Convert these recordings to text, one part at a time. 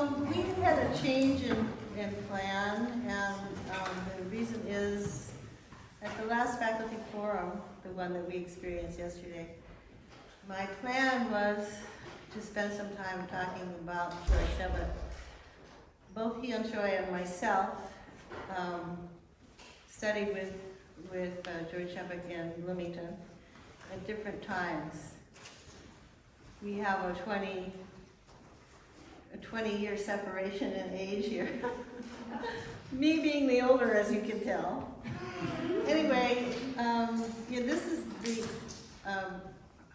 We had a change in plan, and the reason is, at the last faculty forum, the one that we experienced yesterday, my plan was to spend some time talking about Gyo rgy Sebo. Both HieYon Choi and myself studied with Gyo rgy Sebo in Limitless at different times. We have a 20-year separation in age here. Me being the older, as you can tell. Anyway, this is the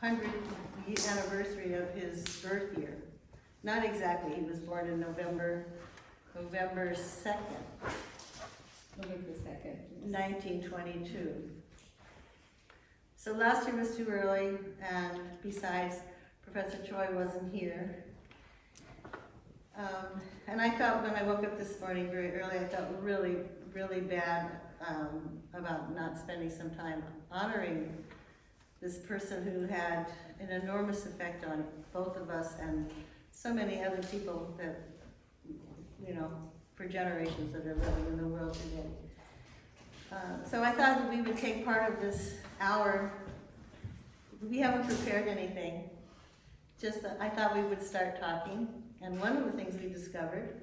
100th anniversary of his birth year. Not exactly, he was born in November 2nd. November 2nd. 1922. So last year was too early, and besides, Professor Choi wasn't here. And I felt, when I woke up this morning very early, I felt really, really bad about not spending some time honoring this person who had an enormous effect on both of us and so many other people that, you know, for generations that are living in the world today. So I thought that we would take part of this hour. We haven't prepared anything. Just that I thought we would start talking. And one of the things we discovered,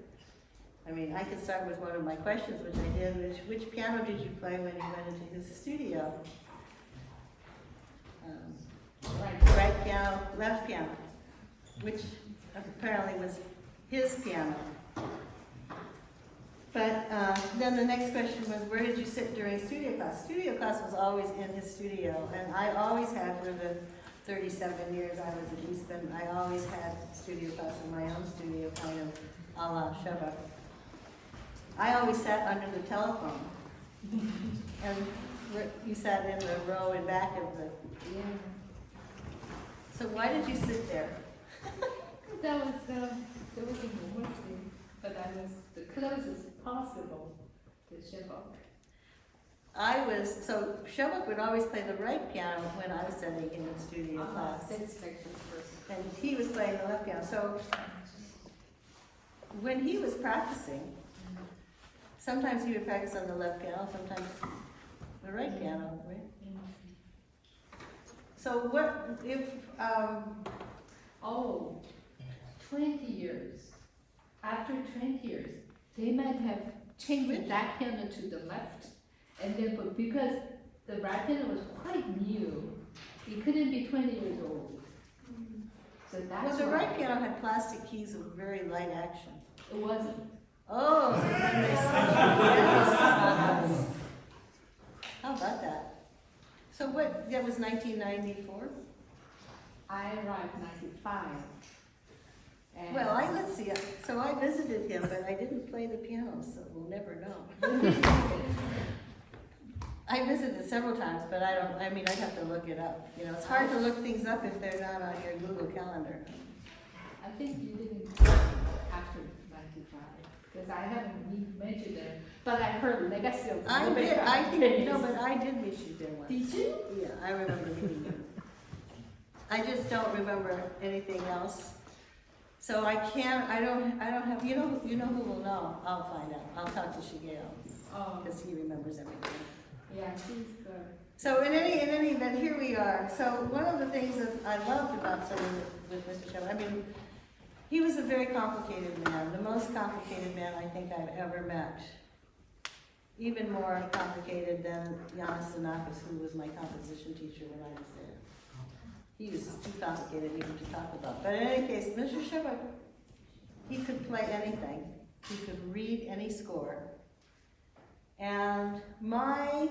I mean, I could start with one of my questions, which I did, which piano did you play when you went into his studio? Right piano, left piano, which apparently was his piano. But then the next question was, where did you sit during studio class? Studio class was always in his studio, and I always had, for the 37 years I was at Eastman, I always had studio class in my own studio, kind of a la Sebok. I always sat under the telephone, and you sat in the row in back of the. Yeah. So why did you sit there? That was a university, but I was the closest possible to Sebok. So Sebok would always play the right piano when I was studying in the studio class. And he was playing the left piano. So when he was practicing, sometimes he would practice on the left piano, sometimes the right piano, right? So what if, 20 years. After 20 years, they might have changed that piano to the left. And then, but because the right piano was quite new, it couldn't be 20 years old. So that's well, the right piano had plastic keys of very light action. It wasn't. Oh, so then they how about that? So what, that was 1994? I arrived in 95. And Well, let's see, so I visited him, but I didn't play the piano, so we'll never know. I visited several times, but I'd have to look it up. You know, it's hard to look things up if they're not on your Google Calendar. I think you didn't after 95, because I haven't mentioned it, but I heard legacy of I did, but I did meet you there once. Did you? Yeah, I remember meeting you. I just don't remember anything else. So I don't have, you know who will know? I'll find out. I'll talk to Shigeo, because he remembers everything. Yeah, she's good. So in any event, here we are. So one of the things that I loved about studying with Mr. Choi, I mean, he was a very complicated man, the most complicated man I think I've ever met. Even more complicated than Yanis Xenakis, who was my composition teacher when I was there. He was too complicated even to talk about. But in any case, Mr. Sebok, he could play anything. He could read any score. And my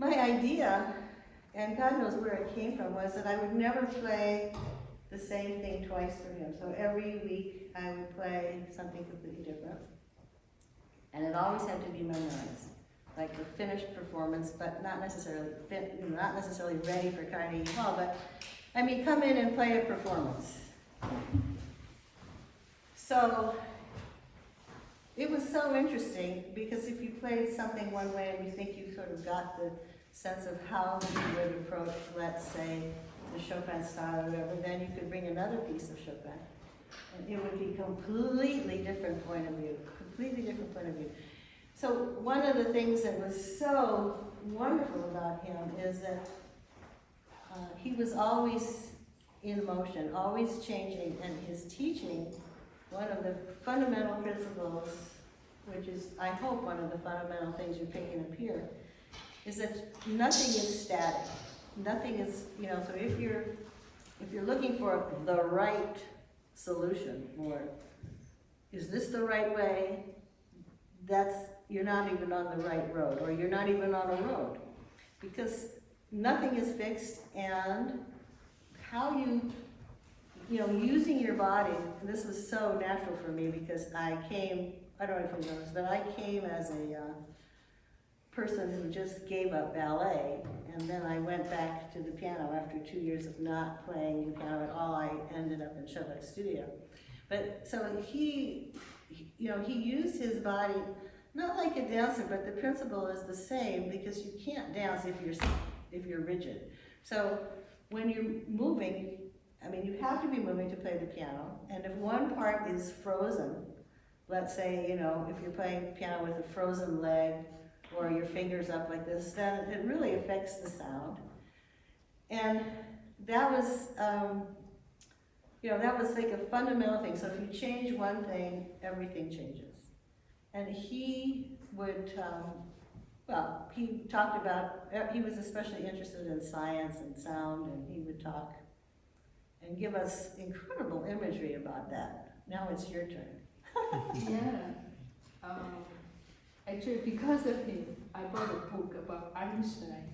idea, and God knows where it came from, was that I would never play the same thing twice for him. So every week I would play something completely different. And it always had to be memorized, like the finished performance, but not necessarily ready for Carnegie Hall, but I mean, come in and play a performance. So it was so interesting, because if you played something one way and you think you sort of got the sense of how you would approach, let's say, the Chopin style or whatever, then you could bring another piece of Chopin. And it would be completely different point of view, completely different point of view. So one of the things that was so wonderful about him is that he was always in motion, always changing, and his teaching, one of the fundamental principles, which is, I hope, one of the fundamental things you're picking up here, is that nothing is static. Nothing is, so if you're looking for the right solution, or is this the right way, you're not even on the right road, or you're not even on a road. Because nothing is fixed, and how using your body, and this was so natural for me because I don't know if you know this, but I came as a person who just gave up ballet, and then I went back to the piano after 2 years of not playing the piano at all. I ended up in Sebok studio. But so he used his body, not like a dancer, but the principle is the same, because you can't dance if you're rigid. So when you're moving, you have to be moving to play the piano, and if one part is frozen, let's say, if you're playing piano with a frozen leg, or your fingers up like this, then it really affects the sound. And that was, that was like a fundamental thing. So if you change one thing, everything changes. And he would, he talked about, he was especially interested in science and sound, and he would talk and give us incredible imagery about that. Now it's your turn. Yeah. Actually, because of him, I bought a book about Einstein.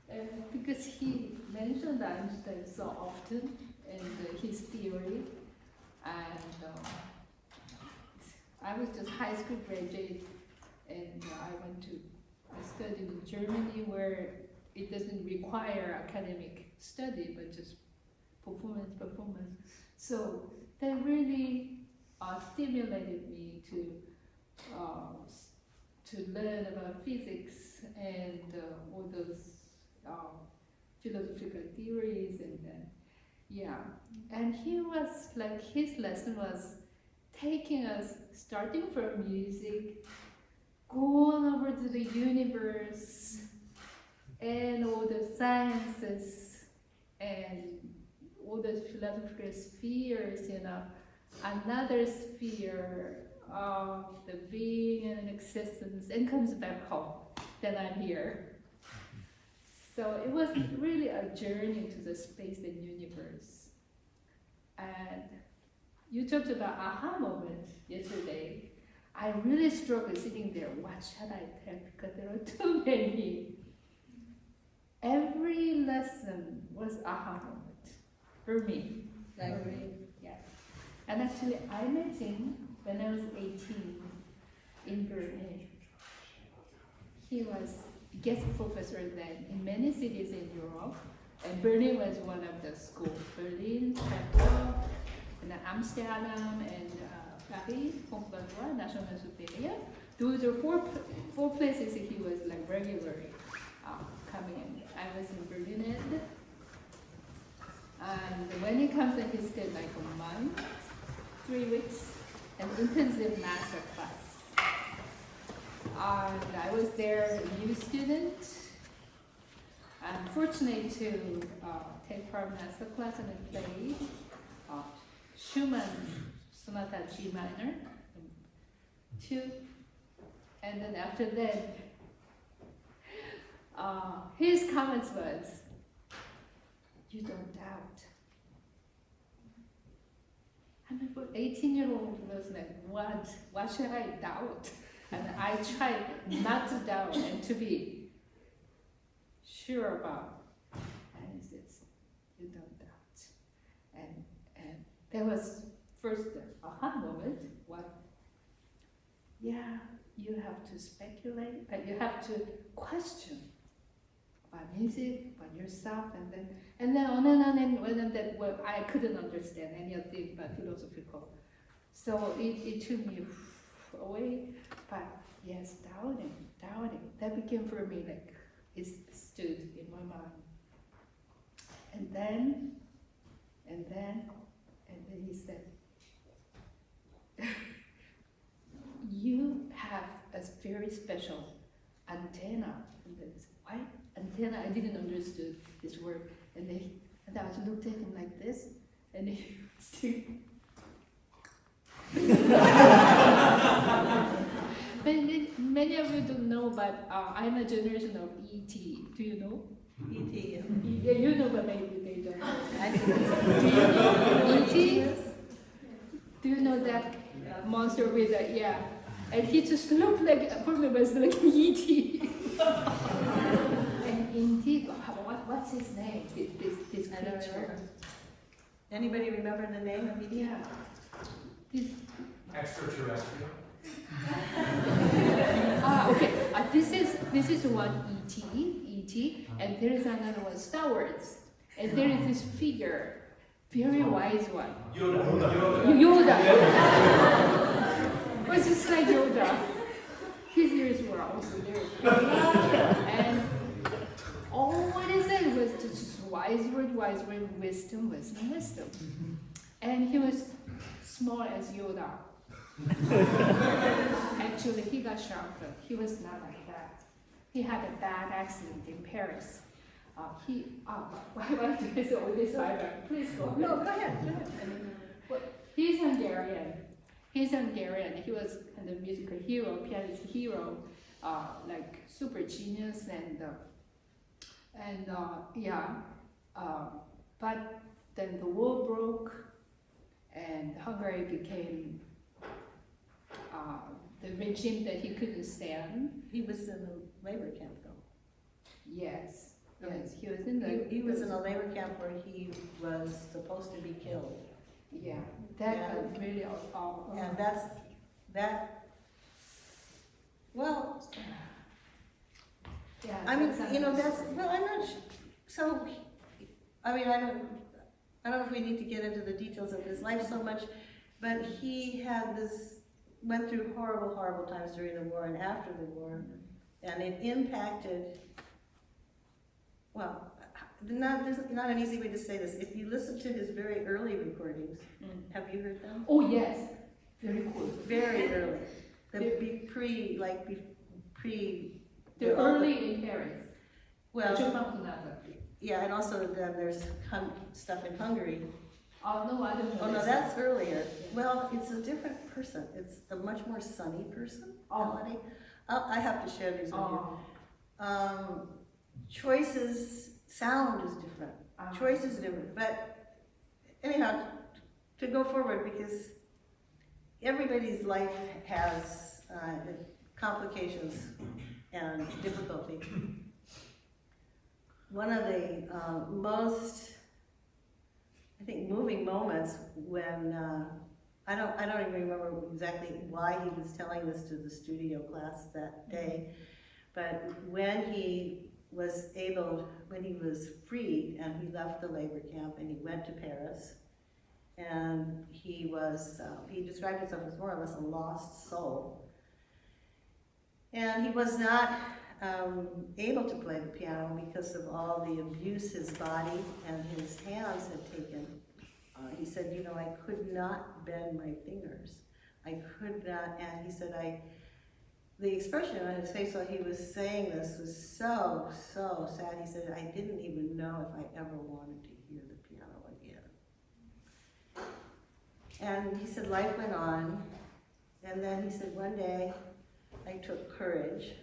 And because he mentioned Einstein so often and his theory, and I was just high school graduate, and I studied in Germany, where it doesn't require academic study, but just performance. So that really stimulated me to learn about physics and all those philosophical theories, and he was like, his lesson was taking us, starting from music, going over to the universe and all the sciences and all those philosophical spheres, another sphere of the being and existence, and comes back home, then I'm here. So it was really a journey to the space and universe. And you talked about aha moment yesterday. I really struggled sitting there, what should I tell? Because there are too many. Every lesson was aha moment for me. Yeah. And actually, I met him when I was 18 in Berlin. He was guest professor then in many cities in Europe, and Berlin was one of the schools. Berlin, Hamburg, and Amsterdam, and Paris, Conservatoire, National Superior. Those are four places he was like regularly coming in. I was in Berlin end. And when he comes in, he stayed like a month, 3 weeks, an intensive master class. And I was there, a new student. I'm fortunate to take part in master class, and I played Schumann Sonata G minor, 2. And then after that, his comments was, you don't doubt. And for 18-year-old was like, what should I doubt? And I tried not to doubt and to be sure about. And he says, you don't doubt. And that was first the aha moment. What? Yeah, you have to speculate, but you have to question about music, about yourself, and then on and on, and that, well, I couldn't understand anything but philosophical. So it took me away, but yes, doubting, that became for me like, it stood in my mind. And then and he said, you have a very special antenna. And I said, what? Antenna? I didn't understand this word. And I was looked at him like this, and he still. Many of you don't know, but I'm a generation of E.T. Do you know? E.T. Yeah, you know, but maybe they don't. I Do you know E.T.? is? Do you know that monster with a, yeah? And he just looked like, for me, was like E.T. And indeed, what's his name? This I don't creature. remember. Anybody remember the name of E.T.? Yeah. This. Extraterrestrial. Okay. This is one E.T., and there is another one, Star Wars, and there is this figure, very wise one. Yoda. It was just like Yoda. His ears were also there. And all what he said was just wise word, wisdom. And he was small as Yoda. Actually, he got sharper. He was not like that. He had a bad accident in Paris. Why do I say all this? Please go ahead. No, go ahead. Well, he's Hungarian. He was kind of musical hero, pianist hero, like super genius, but then the war broke, and Hungary became the regime that he couldn't stand. He was in a labor camp, though. Yes, he was in the. He was in a labor camp where he was supposed to be killed. Yeah, that was really all. And that. Well, yeah. I mean, that's I'm not. So, I mean, I don't know if we need to get into the details of his life so much, but he went through horrible times during the war and after the war, and it impacted. Well, there's not an easy way to say this. If you listen to his very early recordings, have you heard them? Oh yes, very cool. Very early. They're early in Paris. Well, yeah, and also then there's stuff in Hungary. Oh no, I don't know. Oh no, that's earlier. Well, it's a different person. It's a much more sunny personality. I have to share these with you. Choices, sound is different. Choice is different. But anyhow, to go forward, because everybody's life has complications and difficulty. One of the most, I think, moving moments when I don't even remember exactly why he was telling this to the studio class that day, but when he was freed and he left the labor camp and he went to Paris, and he described himself as more or less a lost soul, and he was not able to play the piano because of all the abuse his body and his hands had taken. He said, I could not bend my fingers. I could not, and he said, the expression on his face while he was saying this was so sad. He said, I didn't even know if I ever wanted to hear the piano again. And he said, life went on, and then he said, one day I took courage,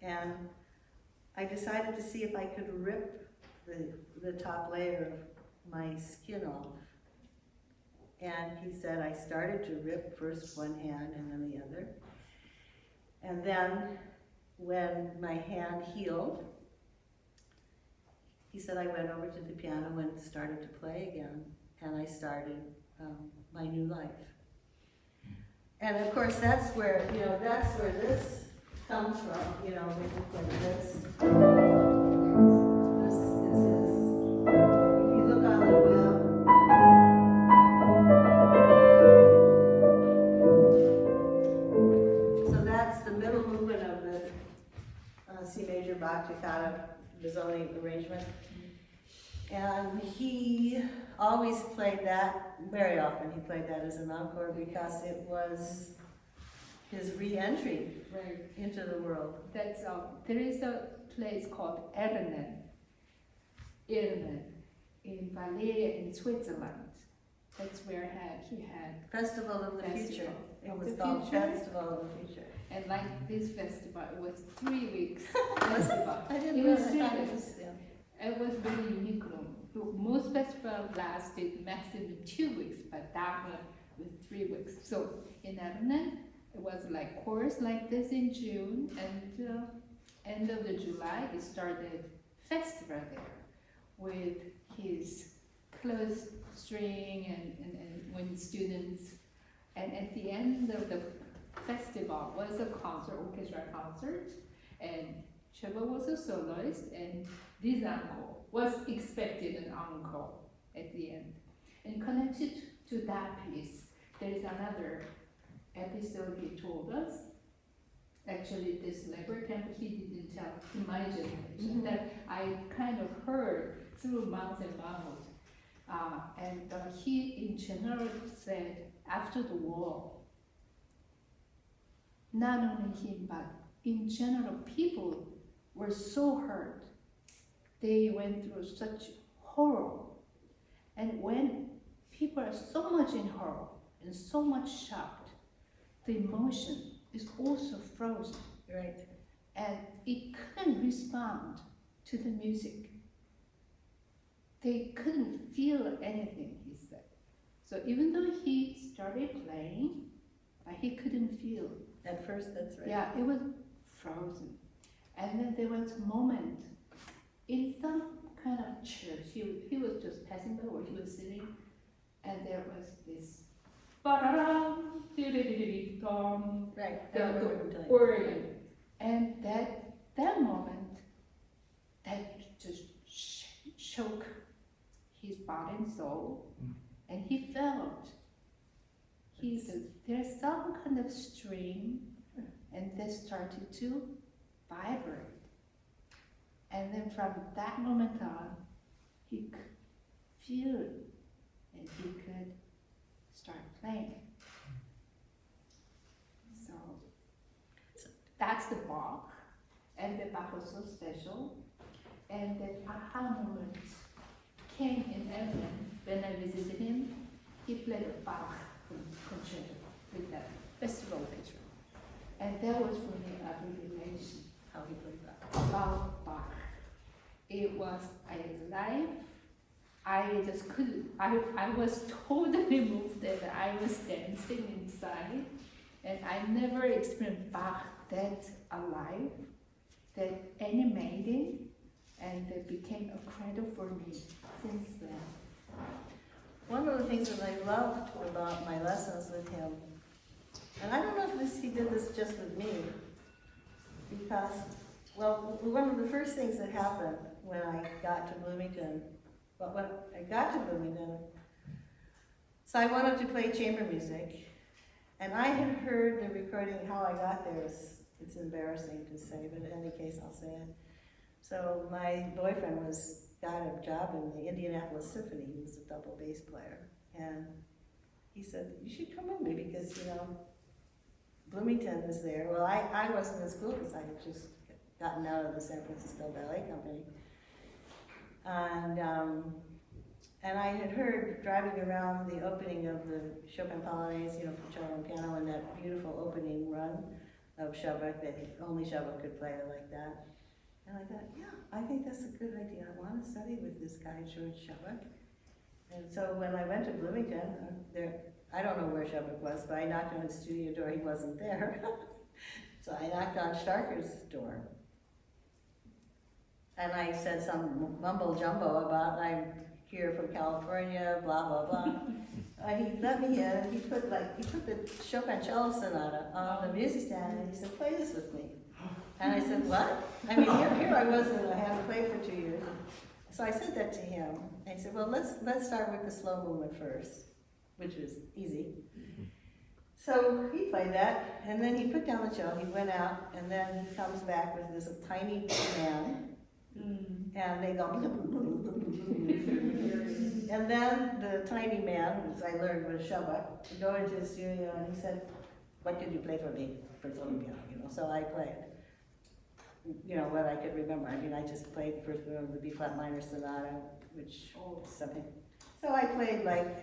and I decided to see if I could rip the top layer of my skin off. And he said, I started to rip first one hand and then the other. And then when my hand healed, he said I went over to the piano and started to play again. And I started my new life. And of course that's where this comes from, when you look like this. This is his, if you look on the web, so that's the middle movement of the C major Bach Toccata Bisoni arrangement. And he he always played that, very often he played that as an encore because it was his re-entry Right. into the world. That's there is a place called Erlen in Valais in Switzerland. That's where he had Festival of the Festival Future. It of was the called Future. Festival of the Future. And like this festival, it was 3 weeks festival. I didn't It know was that. serious. It was very unique. Most festivals lasted maximum 2 weeks, but that one was 3 weeks. So in Lebanon, it was like course like this in June, and end of the July, he started festival there with his close string and when students, and at the end of the festival was a concert, orchestra concert, and Sebo was a soloist, and this uncle was expected an encore at the end. And connected to that piece, there is another episode he told us. Actually, this labor camp he didn't tell in my generation, that I kind of heard through months and months. And he in general said after the war, not only him, but in general, people were so hurt. They went through such horror. And when people are so much in horror and so much shocked, the emotion is also frozen. Right. And it couldn't respond to the music. They couldn't feel anything, he said. So even though he started playing, but he couldn't feel. At first, that's right. Yeah, it was frozen. And then there was a moment in some kind of church. He was just passing by where he was sitting, and there was this ba-da-dum, di-di-di-di-dum, Right. the organ. And that moment, that just shook his body and soul, and he felt. He said, there's some kind of string, and they started to vibrate. And then from that moment on, he could feel it, and he could start playing. So that's the Bach, and the Bach was so special. And the aha moment came in Evelyn when I visited him. He played a Bach concerto with the festival orchestra. And that was for me a revelation. How he played that. About Bach. It was a life. I just couldn't, I was totally moved and I was dancing inside. And I never experienced Bach that alive, that animating, and it became a cradle for me since then. One of the things that I loved about my lessons with him, and I don't know if he did this just with me, because, well, one of the first things that happened when I got to Bloomington, so I wanted to play chamber music, and I had heard the recording. How I got there it's embarrassing to say, but in any case, I'll say it. So my boyfriend got a job in the Indianapolis Symphony. He was a double bass player, and he said, you should come with me because, Bloomington is there. Well, I wasn't in school because I had just gotten out of the San Francisco Ballet Company. And I had heard driving around the opening of the Chopin Polonaise, for cello and piano, and that beautiful opening run of Sebok, that only Sebok could play it like that. And I thought, yeah, I think that's a good idea. I want to study with this guy, Gyo rgy Sebo. And so when I went to Bloomington, I don't know where Sebok was, but I knocked on his studio door. He wasn't there. So I knocked on Starker's door. And I said some mumbo jumbo about I'm here from California, blah, blah, blah. And he let me in, and he put the Chopin cello sonata on the music stand, and he said, play this with me. And I said, what? I mean, here I was, and I hadn't played for 2 years. So I said that to him, and he said, well, let's start with the slow movement first, which was easy. So he played that, and then he put down the cello, he went out, and then he comes back with this tiny man, and they go, And then the tiny man, which I learned was Sebok, would go into the studio and he said, "What did you play for me for the piano?" So I played, what I could remember. I mean, I just played the first movement of the B flat minor sonata, which is something. So I played like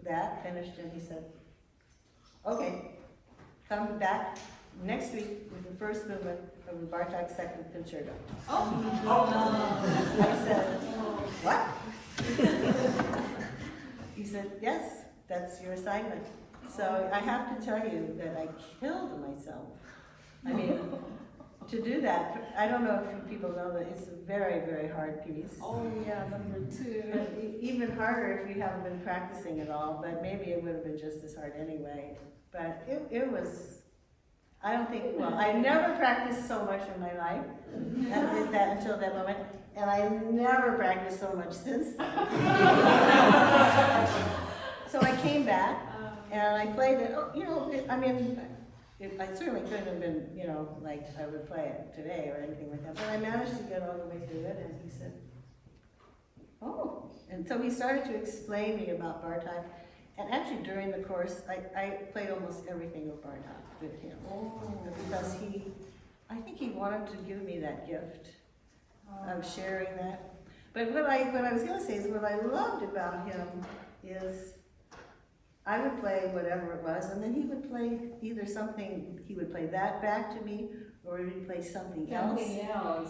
that, finished, and he said, "Okay, come back next week with the first movement of the Bartok Second Concerto." I said, "What?" He said, "Yes, that's your assignment." So I have to tell you that I killed myself. I mean, to do that, I don't know if people know that it's a very, very hard piece. Oh, yeah, number 2. Even harder if you haven't been practicing at all, but maybe it would have been just as hard anyway. But it was, I don't think, well, I never practiced so much in my life. I did that until that moment, and I never practiced so much since then. So I came back, and I played it, I certainly couldn't have been, like I would play it today or anything like that, but I managed to get all the way through it, and he said, "Oh." And so he started to explain me about Bartok, and actually during the course, I played almost everything with Bartok with him. Because I think he wanted to give me that gift of sharing that. But what I was gonna say is what I loved about him is I would play whatever it was, and then he would play either something, he would play that back to me, or he would play something else.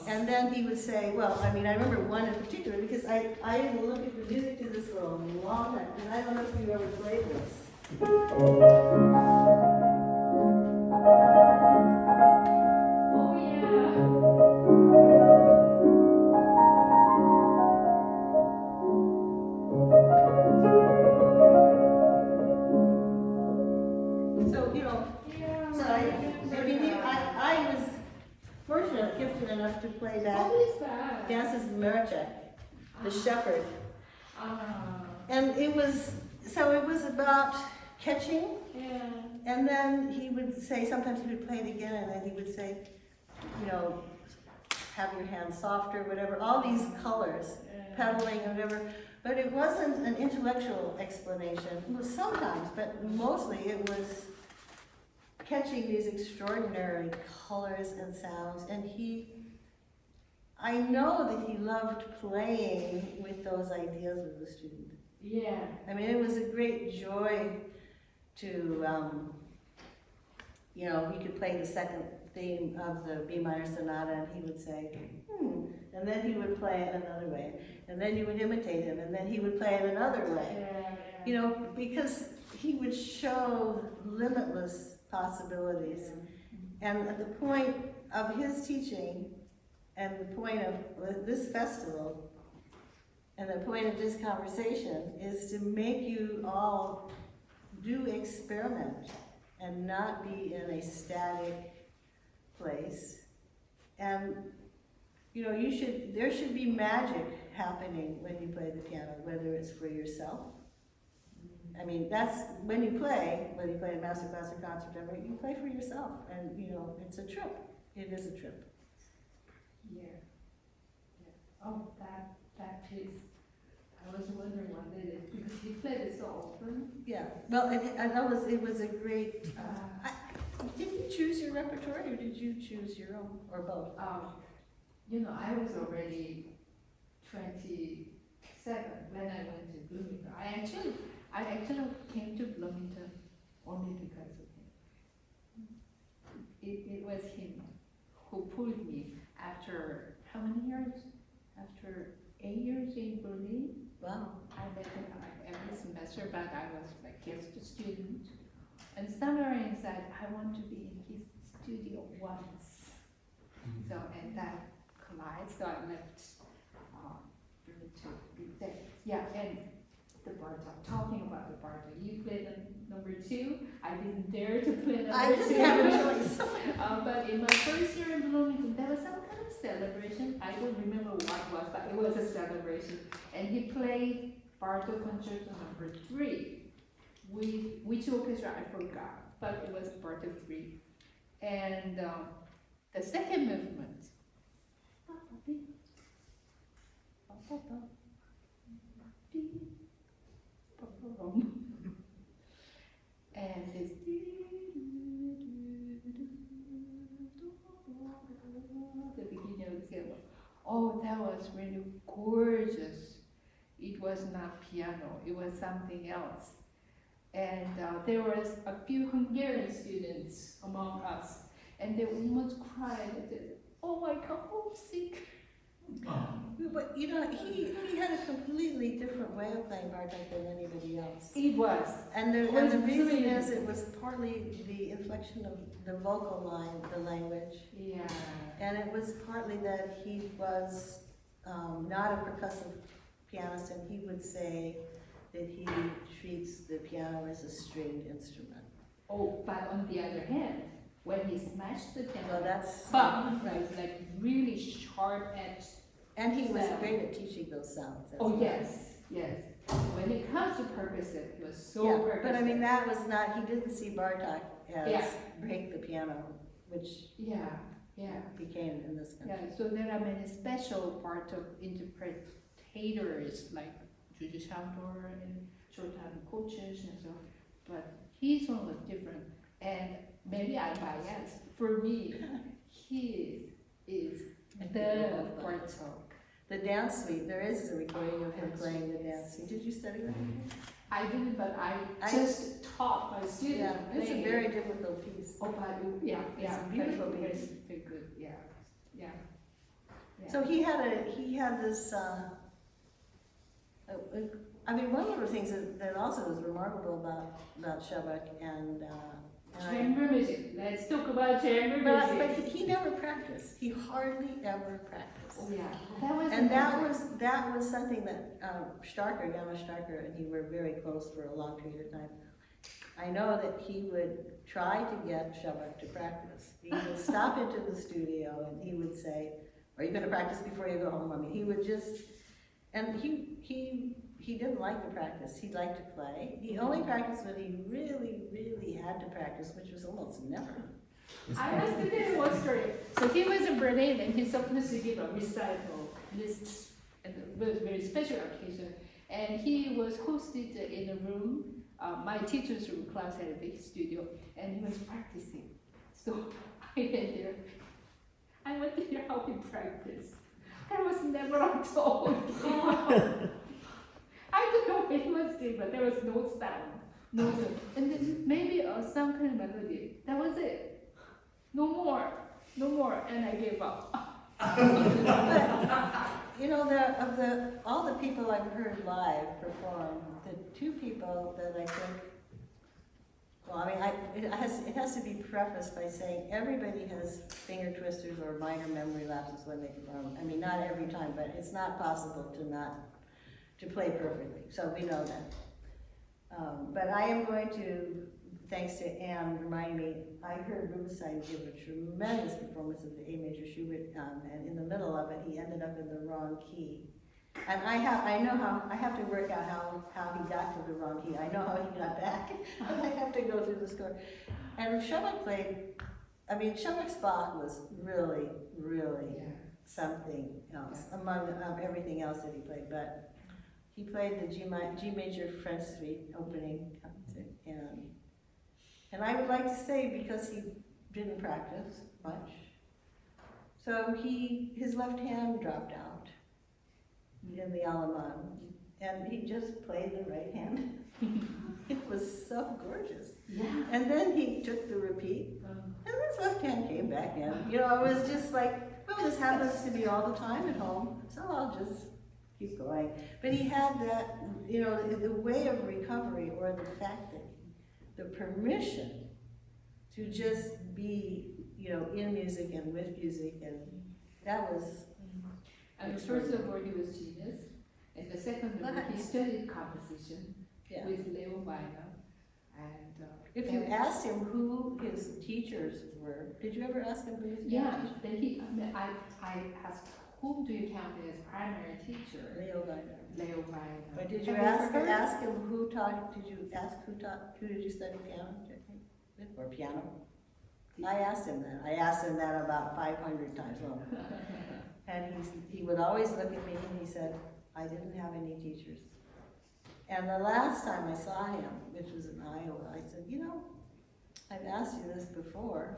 And then he would say, I remember one in particular, because I didn't look at the music to this for a long time, and I don't know if you ever played this. Oh, yeah. I was fortunate, gifted enough to play that. What is that? Dances Merchek, the shepherd. Ah. And it was about catching, Yeah. and then he would say, sometimes he would play it again, and then he would say, have your hands softer, whatever, all these colors, pedaling and whatever. But it wasn't an intellectual explanation. It was sometimes, but mostly it was catching these extraordinary colors and sounds. And I know that he loved playing with those ideas with the student. Yeah. I mean, it was a great joy to, he could play the second theme of the B minor sonata, and he would say, and then he would play it another way, and then you would imitate him, and then he would play it another way. Yeah. Because he would show limitless possibilities. And at the point of his teaching, and the point of this festival, and the point of this conversation is to make you all do experiment and not be in a static place. And there should be magic happening when you play the piano, whether it's for yourself. I mean, that's when you play, whether you play a master class or concert, whatever, you play for yourself, and it's a trip. It is a trip. Yeah. Oh, that piece. I was wondering what it is because he played it so often. Yeah. Well, it was a great. Did you choose your repertoire, or did you choose your own, or both? I was already 27 when I went to Bloomington. I actually came to Bloomington only because of him. It was him who pulled me after how many years? After 8 years in Berlin. Wow. I met him every semester, but I was like guest student. And somewhere inside, I want to be in his studio once. So, and that collided, so I left to be there. Yeah, and the Bartok, talking about the Bartok, you played number 2. I didn't dare to play number 2. I didn't have a choice. But in my first year in Bloomington, there was some kind of celebration. I don't remember what it was, but it was a celebration. And he played Bartok Concerto number 3. With which orchestra I forgot, but it was Bartok 3. And the second movement, piano. It was something else. And there was a few Hungarian students among us, and they almost cried and said, "Oh, I come homesick." But he had a completely different way of playing Bartok than anybody else. It was. And It the was reason really- is it was partly the inflection of the vocal line, the language, Yeah. and it was partly that he was not a percussive pianist, and he would say that he treats the piano as a stringed instrument. Oh, but on the other hand, when he smashed the piano, Well, that's it was like really sharp edged. and he was sound. great at teaching those sounds. as Oh, well. yes, yes. When it comes to percussive, he was so Yeah, percussive. but I mean, that was not, he didn't see Bartok as Yeah. break the piano, which Yeah, yeah. became in this country. Yeah, so there are many special parts of interpretators like Gyo rgy Sebo and short-time coaches and so, but his one was different. And maybe I'm biased. For me, he is the Bartok. The dance suite, there is a recording of him Dance playing the suite, dance suite. Did you study with him? I didn't, but I I- just taught my students. Yeah, it's a playing very it. difficult piece. Oh, but yeah, It's yeah, a beautiful very, piece. very good, yeah, yeah. Yeah. So he had this, I mean, one of the things that also was remarkable about Sebok and Chamber music. Let's talk about chamber but music. he never practiced. He hardly ever practiced. Oh, yeah, that was. And amazing. that was something that Starker, HieYon Starker, and he were very close for a long period of time. I know that he would try to get Sebok to practice. He would stop into the studio and he would say, "Are you going to practice before you go home?" I mean, he would just, and he didn't like to practice. He liked to play. He only practiced when he really, really had to practice, which was almost never. I was going to tell you one story. So he was in Berlin and he's supposed to give a recital, this, and it was a very special occasion. And he was hosted in a room, my teacher's room class had a big studio, and he was practicing. So I went there. I went to hear how he practiced. I was never told. I don't know what he was doing, but there was no sound, no sound. And then maybe some kind of melody. That was it. No more, no more, and I gave up. You know, all the people I've heard live perform, the two people that I think, well, I mean, it has to be prefaced by saying everybody has finger twisters or minor memory lapses when they perform. I mean, not every time, but it's not possible to play perfectly. So we know that. But I am going to, thanks to Anne reminding me, I heard Rubinstein give a tremendous performance of the A major Schubert, and in the middle of it, he ended up in the wrong key. And I have to work out how he got to the wrong key. I know how he got back, but I have to go through the score. And Sebok played, I mean, Sebok's Bach was really, really something else, among everything else that he played. But he played the G major French Suite opening concert, and I would like to say, because he didn't practice much, so his left hand dropped out in the Allemand, and he just played the right hand. It was so gorgeous. Yeah. And then he took the repeat, and his left hand came back in. You know, it was just like, well, this happens to me all the time at home, so I'll just keep going. But he had that, you know, the way of recovery, or the fact that the permission to just be, you know, in music and with music, and that was. And first of all, he was genius, and the second of all, he studied composition with Leo Weiner. And if you asked him who his teachers were, did you ever ask him who his teachers? Then I asked, whom do you count as primary teacher? Leo Weiner. Leo Weiner. But did you ask him who taught? Did you ask who did you study piano with, or piano? I asked him that. I asked him that about 500 times. Well, and he would always look at me and he said, "I didn't have any teachers." And the last time I saw him, which was in Iowa, I said, "You know, I've asked you this before,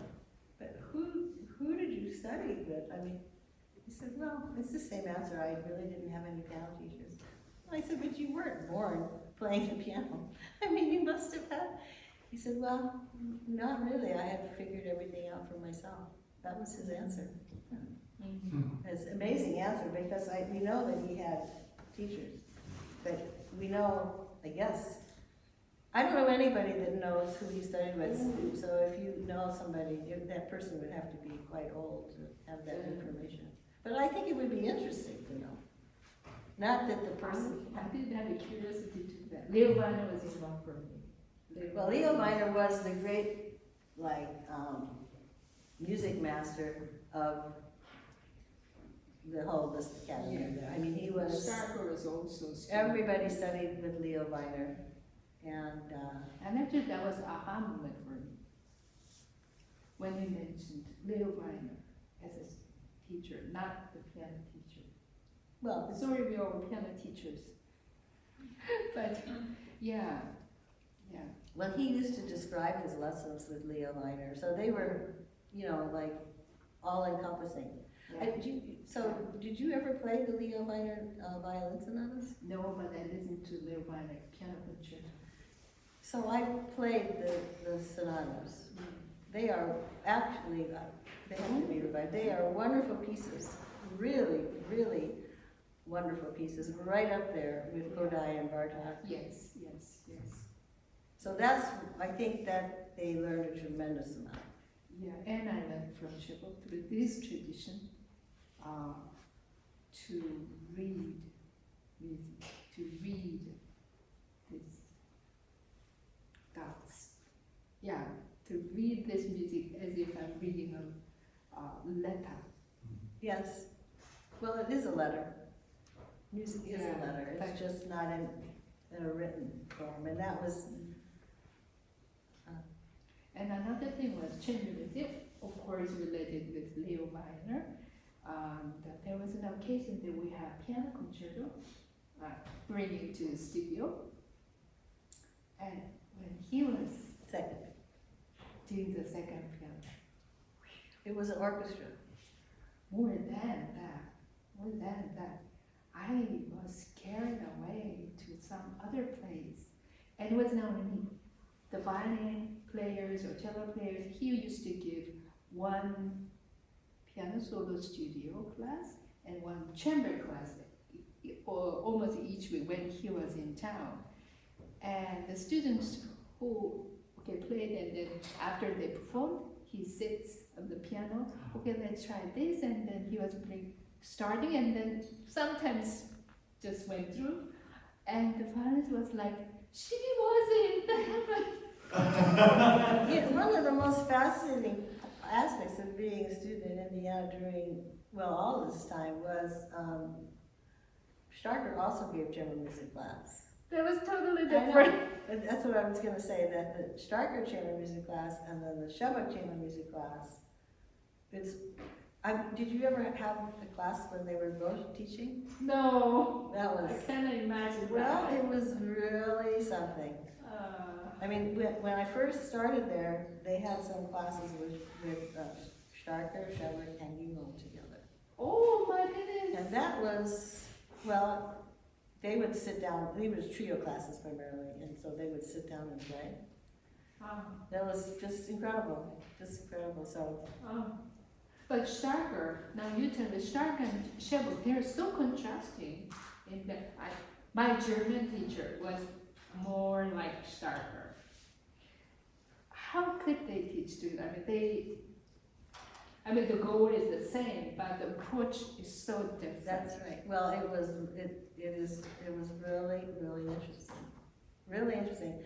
but who did you study with?" I mean, he said, "Well, it's the same answer. I really didn't have any piano teachers." I said, but you weren't born playing the piano. I mean, you must have had. He said, well, not really. I had figured everything out for myself. That was his answer. It's an amazing answer because we know that he had teachers. But we know, I guess, I don't know anybody that knows who he studied with. So if you know somebody, that person would have to be quite old to have that information. But I think it would be interesting to know. Not that the person. I did have a curiosity to that. Leo Weiner was involved for me. Well, Leo Weiner was the great, music master of the whole Liszt Academy. Yeah. I mean, he was. Starker was also. Everybody studied with Leo Weiner, and. And actually, that was an aha moment for me when you mentioned Leo Weiner as a teacher, not the piano teacher. Well, Sorry, we are piano teachers. But yeah. Well, he used to describe his lessons with Leo Weiner, so they were, all encompassing. Yeah. Did you ever play the Leo Weiner violin sonatas? No, but I listened to Leo Weiner piano concerto. So I played the sonatas. They are actually, they have to be revived. They are wonderful pieces, really, really wonderful pieces, right up there with Kodai and Bartok. Yes. So I think that they learned a tremendous amount. Yeah, and I learned from Sebok through this tradition to read music, to read these dots. Yeah, to read this music as if I'm reading a letter. Yes. Well, it is a letter. Music is a letter. It's just not in a written form. And that was. And another thing was chamber music, of course, related with Leo Weiner. That there was an occasion that we had piano concerto, bringing to the studio. And when he was doing the second piano, it was an orchestra. More than that, I was carried away to some other place. And it was not only me. The violin players or cello players, he used to give one piano solo studio class and one chamber class, or almost each week when he was in town. And the students who played, and then after they performed, he sits on the piano, let's try this, and then he was starting, and then sometimes just went through, and the violinist was like, she was in the heaven. One of the most fascinating aspects of being a student in Indiana during, all this time was Starker also gave chamber music class. That was totally different. That's what I was going to say, that the Starker chamber music class and then the Sebok chamber music class, did you ever have a class when they were both teaching? No. That was. I cannot imagine that. Well, it was really something. I mean, when I first started there, they had some classes with Starker, Sebok, and HieYon together. Oh my goodness! And that was, they would sit down. It was trio classes primarily, and so they would sit down and play. That was just incredible, So. But Starker, now you tell me, Starker and Sebok, they're so contrasting. In that, my German teacher was more like Starker. How could they teach students? I mean, the goal is the same, but the approach is so different. That's right. Well, it was really, really interesting. Really interesting.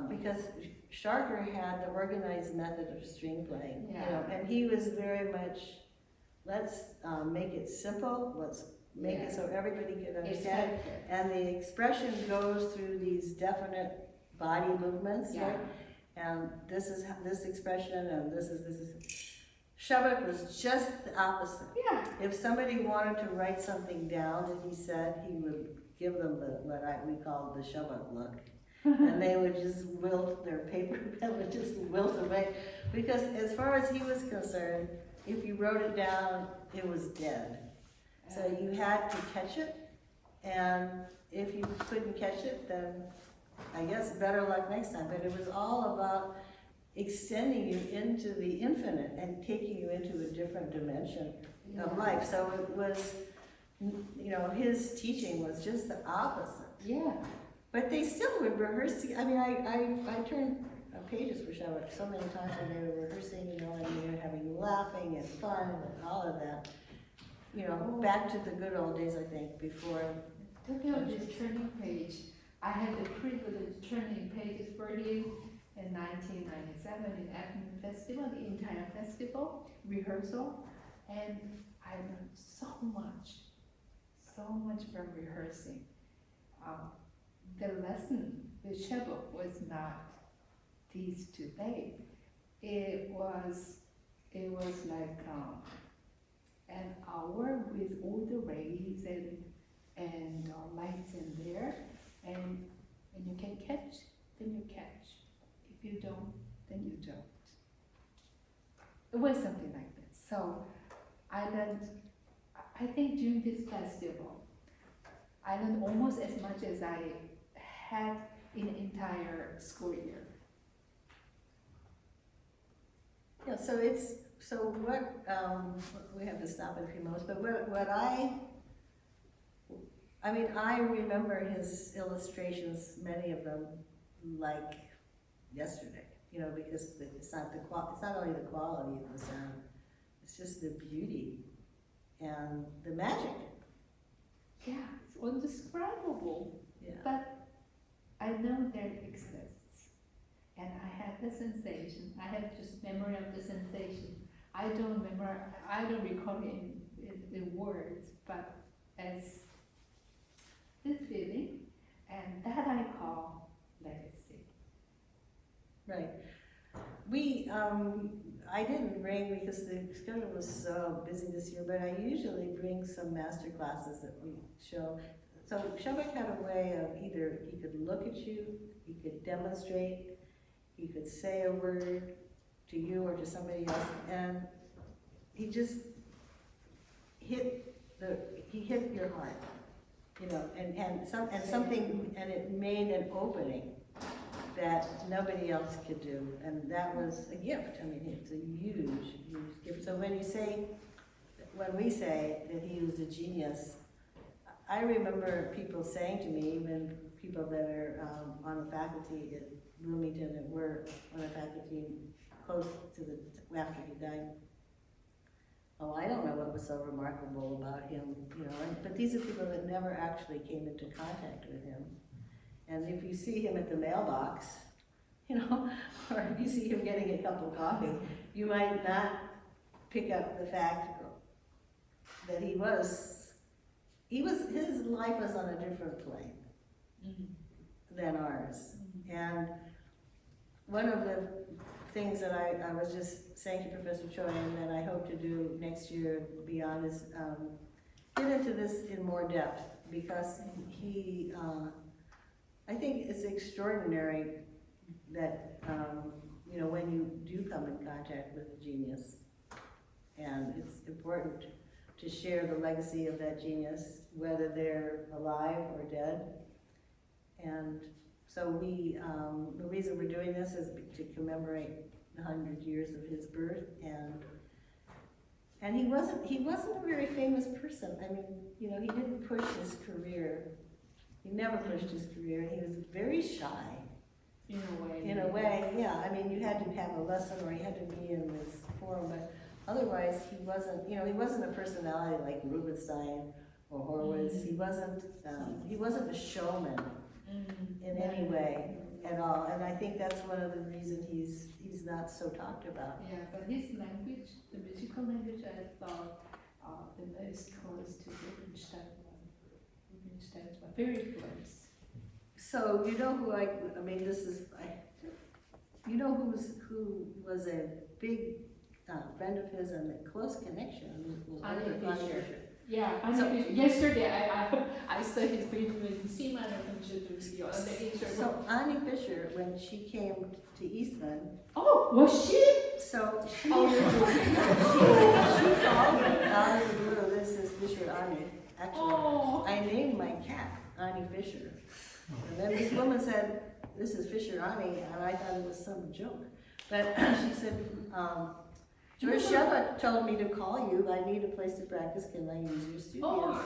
Because Starker had the organized method of string playing, and he was very much, let's make it simple, let's make it so everybody can understand it. And the expression goes through these definite body movements, right? And this is this expression, and this is. Sebok was just the opposite. Yeah. If somebody wanted to write something down that he said, he would give them we called the Sebok look. And they would just wilt, their paper pen would just wilt away. Because as far as he was concerned, if you wrote it down, it was dead. So you had to catch it, and if you couldn't catch it, then I guess better luck next time. But it was all about extending you into the infinite and taking you into a different dimension of life. So it was, you know, his teaching was just the opposite. Yeah. But they still would rehearse. I mean, I turned pages for Sebok so many times when they were rehearsing, you know, and they were having laughing and fun and all of that. You know, back to the good old days, I think, before. Talking about this turning page, I had the privilege of turning pages for him in 1997 in Acton Festival, the entire festival, rehearsal, and I learned so much from rehearsing. The lesson with Sebok was not these two days. It was like an hour with all the rays and lights in there, and when you can catch, then you catch. If you don't, then you don't. It was something like that. So I learned, I think during this festival, I learned almost as much as I had in the entire school year. Yeah, so what, we have to stop in a few moments, but what I mean, I remember his illustrations, many of them, like yesterday, you know, because it's not only the quality of the sound, it's just the beauty and the magic. Yeah, it's indescribable. Yeah. But I know that it exists. And I had the sensation, I have just memory of the sensation. I don't recall it in words, but as this feeling, and that I call legacy. Right. I didn't bring, because the schedule was so busy this year, but I usually bring some master classes that we show. So Sebok had a way of either he could look at you, he could demonstrate, he could say a word to you or to somebody else, and he just hit your heart, you know, and something, and it made an opening that nobody else could do, and that was a gift. I mean, it's a huge, huge gift. So when we say that he was a genius, I remember people saying to me, even people that are on the faculty at Bloomington that were on the faculty close to after he died. Oh, I don't know what was so remarkable about him, you know, but these are people that never actually came into contact with him. And if you see him at the mailbox, you know, or if you see him getting a cup of coffee, you might not pick up the fact that his life was on a different plane than ours. And one of the things that I was just saying to Professor Choi, and that I hope to do next year beyond, is get into this in more depth, because he, I think it's extraordinary that, you know, when you do come in contact with a genius, and it's important to share the legacy of that genius, whether they're alive or dead. And so the reason we're doing this is to commemorate the 100 years of his birth, and he wasn't a very famous person. I mean, you know, he didn't push his career. He never pushed his career, and he was very shy. In a way. In a way, yeah. I mean, you had to have a lesson, or you had to be in this forum, but otherwise he wasn't, you know, he wasn't a personality like Rubenstein or Horowitz. He wasn't a showman in any way at all, and I think that's one of the reasons he's not so talked about. Yeah, but his language, the musical language, I thought the most close to Rubenstein one. Rubenstein's one, very close. So you know who you know who was a big friend of his and a close connection was Annie Fisher. Fisher. Yeah, yesterday I saw his video with Seema on the Instagram. So Annie Fisher, when she came to Eastman, oh, was she? so she Oh, she called me out of the blue. This is Fisher Annie. Actually, oh. I named my cat Ani Fisher. And then this woman said, this is Fisher Ani, and I thought it was some joke. But she said, George Sebok told me to call you, I need a place to practice, can I use your studio? Oh.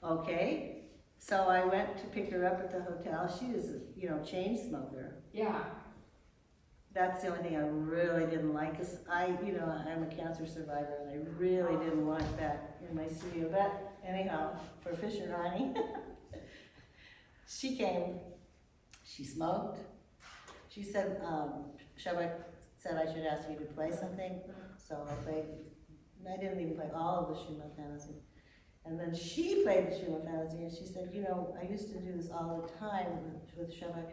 Okay, so I went to pick her up at the hotel. She was a, chain smoker. Yeah. That's the only thing I really didn't like, cause I'm a cancer survivor, and I really didn't want that in my studio. But anyhow, for Fisher Ani, she came, she smoked. She said, Sebok said I should ask you to play something, so I played. I didn't even play all of the Schumann Fantasy. And then she played the Schumann Fantasy, and she said, I used to do this all the time with Sebok.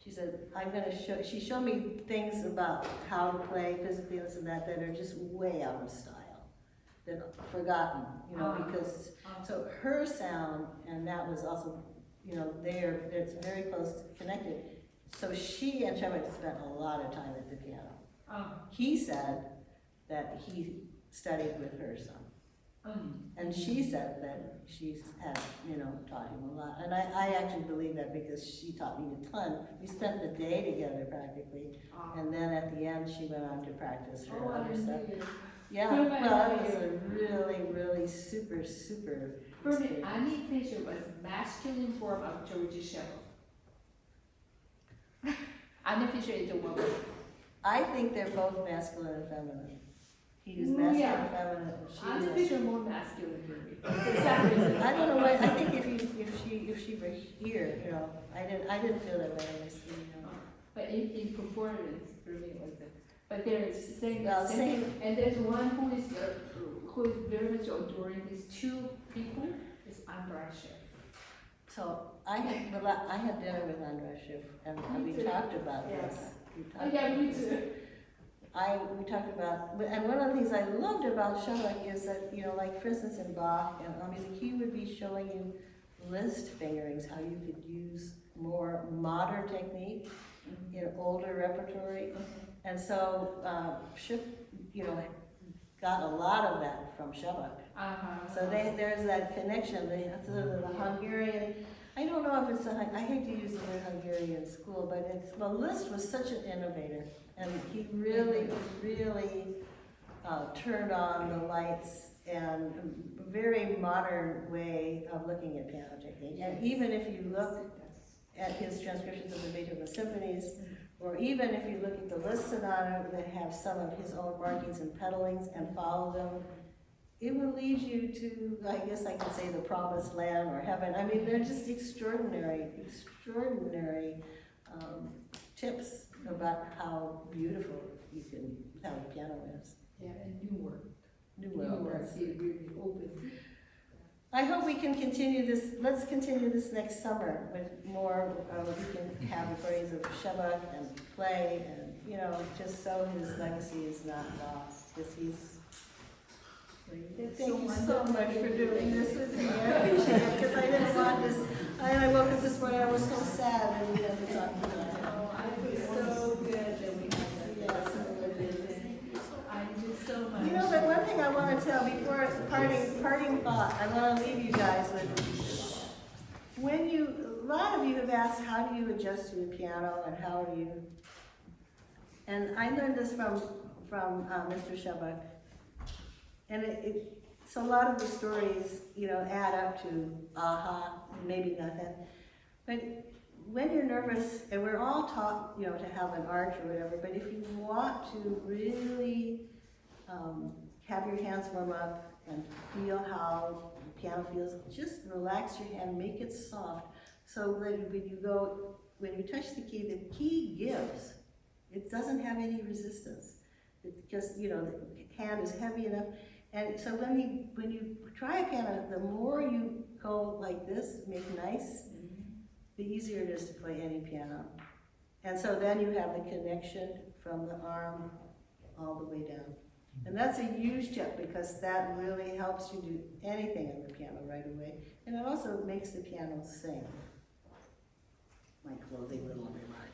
She said, she showed me things about how to play physically this and that are just way out of style, that are forgotten, because, so her sound, and that was also, it's very close connected. So she and Sebok spent a lot of time at the piano. He said that he studied with her some. And she said that she's had, taught him a lot. And I actually believe that because she taught me a ton. We spent the day together practically. And then at the end, she went on to practice her other stuff. Yeah, well, it was a really, really super, super For me, Ani Fisher was masculine form of Gyo rgy Sebo. Ani Fisher is a woman. I think they're both masculine and feminine. He was masculine and feminine. Ani She was. Fisher more masculine for me. For some reason. I don't know why. I think if she were here, I didn't feel that way in my studio. But in performance, for me, it was it. But there's same, Same. and there's one who is very much adoring these two people is Andra Schiff. So I had dinner with Andra Schiff, and we talked about this. We talked Yeah, about me this. too. We talked about, and one of the things I loved about Sebok is that, like for instance in Bach and all music, he would be showing you list fingerings, how you could use more modern technique in older repertory. And so Schiff, got a lot of that from Sebok. So there's that connection, the Hungarian. I don't know if it's I hate to use the word Hungarian in school, but Liszt was such an innovator, and he really, really turned on the lights and a very modern way of looking at piano technique. And even if you look at his transcriptions of the Beethoven symphonies, or even if you look at the Liszt sonata that have some of his own markings and pedalings and follow them, it will lead you to, I guess I could say, the promised land or heaven. I mean, they're just extraordinary tips about how beautiful how the piano is. Yeah, and new work. New world. See, really open. I hope we can continue this, let's continue this next summer with more, we can have recordings of Sebok and play and, just so his legacy is not lost, because he's. Thank you so much for doing this with me. I appreciate it, because I didn't want this. I woke up this morning, I was so sad that we had to talk about it. Oh, I feel so good that we have that. Yes, it is. I do so much. But one thing I want to tell before parting thought, I want to leave you guys with. A lot of you have asked, how do you adjust to the piano, and how are you? And I learned this from Mr. Sebok. And so a lot of the stories, add up to aha, maybe not that. But when you're nervous, and we're all taught, to have an arch or whatever, but if you want to really have your hands warm up and feel how the piano feels, just relax your hand, make it soft, so that when you touch the key gives. It doesn't have any resistance, because the hand is heavy enough. And so when you try a piano, the more you go like this, make nice, the easier it is to play any piano. And so then you have the connection from the arm all the way down. And that's a huge tip, because that really helps you do anything on the piano right away. And it also makes the piano sing. My closing little remark.